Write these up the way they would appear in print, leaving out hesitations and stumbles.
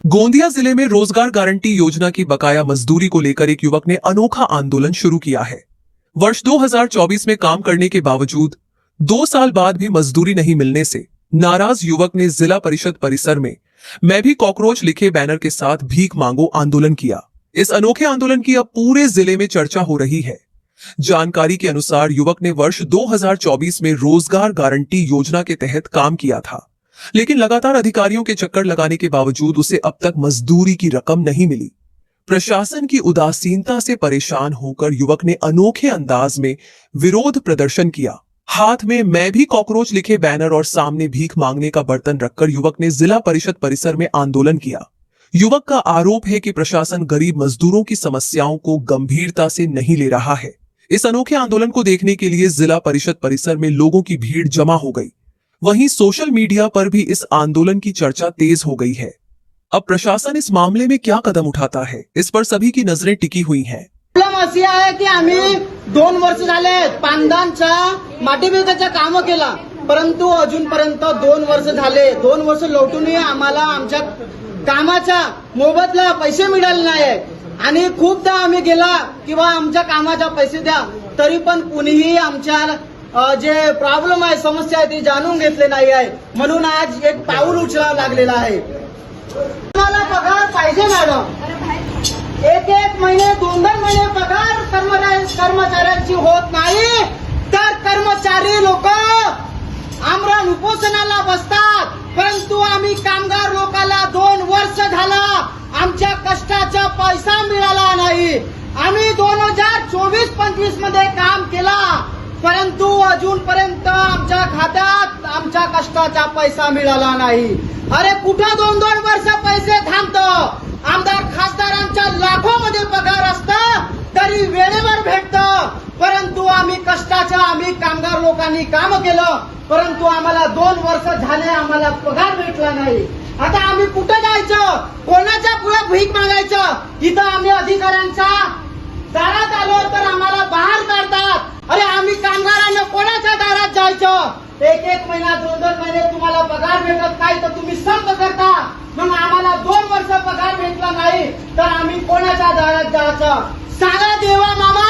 गोंदिया जिले में रोजगार गारंटी योजना की बकाया मजदूरी को लेकर एक युवक ने अनोखा आंदोलन शुरू किया है। वर्ष 2024 में काम करने के बावजूद 2 साल बाद भी मजदूरी नहीं मिलने से नाराज युवक ने जिला परिषद परिसर में मैं भी कॉकरोच लिखे बैनर के साथ भीख मांगो आंदोलन किया। इस अनोखे आंदोलन की अब पूरे जिले में चर्चा हो रही है। जानकारी के अनुसार युवक ने वर्ष 2024 में रोजगार गारंटी योजना के तहत काम किया था, लेकिन लगातार अधिकारियों के चक्कर लगाने के बावजूद उसे अब तक मजदूरी की रकम नहीं मिली। प्रशासन की उदासीनता से परेशान होकर युवक ने अनोखे अंदाज में विरोध प्रदर्शन किया। हाथ में मैं भी कॉकरोच लिखे बैनर और सामने भीख मांगने का बर्तन रखकर युवक ने जिला परिषद परिसर में आंदोलन किया। युवक का आरोप है कि प्रशासन गरीब मजदूरों की समस्याओं को गंभीरता से नहीं ले रहा है। इस अनोखे आंदोलन को देखने के लिए जिला परिषद परिसर में लोगों की भीड़ जमा हो गई। वहीं सोशल मीडिया पर भी इस आंदोलन की चर्चा तेज हो गई है। अब प्रशासन इस मामले में क्या कदम उठाता है, इस पर सभी की नजरें टिकी हुई हैं। प्रॉब्लेम अशी आहे की आम्ही 2 वर्ष झाले पांदांच्या मातीबिंदाचं काम केला, परंतु अजूनपर्यंत 2 वर्ष झाले 2 वर्ष लोटूनही आम्हाला आमच्या कामाचा मोबदला पैसे मिळाले नाही। आणि खूपदा आम्ही गेला किंवा आमच्या कामाचा पैसे द्या तरी पण कुणीही आमच्या जे प्रॉब्लेम आहे समस्या आहे ती जाणून घेतले नाही आहे। म्हणून आज एक पाऊल उचलावं लागलेलं आहे। मला पगार पाहिजे मॅडम, एक महिने 2 महिने पगार कर्मचाऱ्यांची होत नाही तर कर्मचारी लोक आमरण उपोषणाला बसतात। परंतु आम्ही कामगार लोकांना 2 वर्ष झाला आमच्या कष्टाचा पैसा मिळाला नाही। आम्ही 2024-25 मध्ये काम केला, परंतु अजूनपर्यंत आमच्या खात्यात आमच्या कष्टाचा पैसा मिळाला नाही। अरे कुठं 2-2 वर्ष पैसे थांबतो? आमदार खासदारांच्या लाखोमध्ये पगार असता तरी वेळेवर भेटतं, परंतु आम्ही कष्टाचं आम्ही कामगार लोकांनी काम केलं, परंतु आम्हाला 2 वर्ष झाले आम्हाला पगार भेटला नाही। आता आम्ही कुठं जायचं? कोणाच्या पुढे भीक मागायचं? इथं आम्ही अधिकाऱ्यांच्या दारात आलो तर आम्हाला बाहेर काढतात। अरे आम्ही कामगारांना कोणाच्या दारात जायचं? एक महिना 2 महिने तुम्हाला पगार भेटत नाही तर तुम्ही संप करता, मग आम्हाला 2 वर्ष पगार भेटला नाही तर आम्ही कोणाच्या दारात जायचं? सांगा देवा मामा,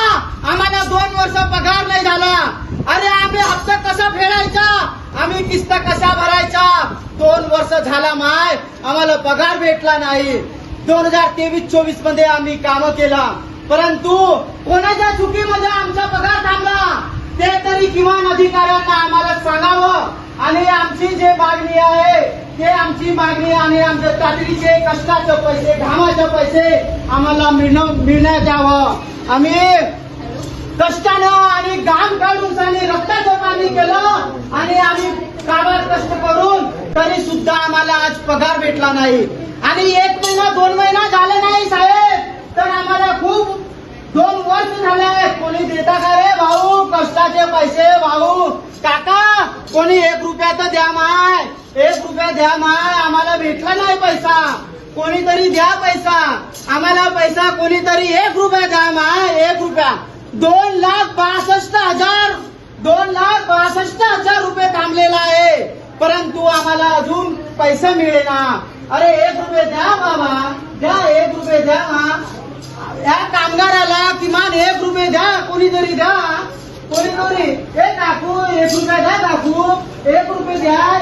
आम्हाला 2 वर्ष पगार नाही झाला। अरे आम्ही हप्ता कसा फेडायचा? आम्ही किस्त कशा भरायचा? 2 वर्ष झाला माय आम्हाला पगार भेटला नाही। 2023-24 मध्ये आम्ही काम केला, परंतु कोणाच्या चुकीमध्ये आमचा पगार थांबला ते तरी किमान अधिकाऱ्यांना आम्हाला सांगावं। आणि आमची जे मागणी आहे ते आमची मागणी आणि आमच्या तातडीचे कष्टाचे पैसे घामाचे पैसे आम्हाला मिळण्यात यावं। आम्ही कष्टानं आणि घाम काढून आणि रक्ताचं पाणी केलं आणि आम्ही कामात कष्ट करून तरी सुद्धा आम्हाला आज पगार भेटला नाही। आणि 1 महिना 2 महिना झाले नाही साहेब तर आम्हाला खूप 2 वर्ष झाले। कोणी देता का रे भाऊ कष्टाचे पैसे? भाऊ काका कोणी 1 रुपया तर द्या माय, 1 रुपया द्या माय, आम्हाला भेटला नाही पैसा। कोणीतरी द्या पैसा आम्हाला, पैसा कोणीतरी 1 रुपया द्या माय, 1 रुपया। 2,62,000 रुपये थांबलेला आहे, परंतु आम्हाला अजून पैसा मिळेना। अरे 1 रुपये द्या बाबा, द्या 1 रुपये द्या। या कामगाराला किमान 1 रुपये द्या, कोणीतरी द्या, कोणीतरी। हे काकू 1 रुपया द्या, काकू 1 रुपये द्या,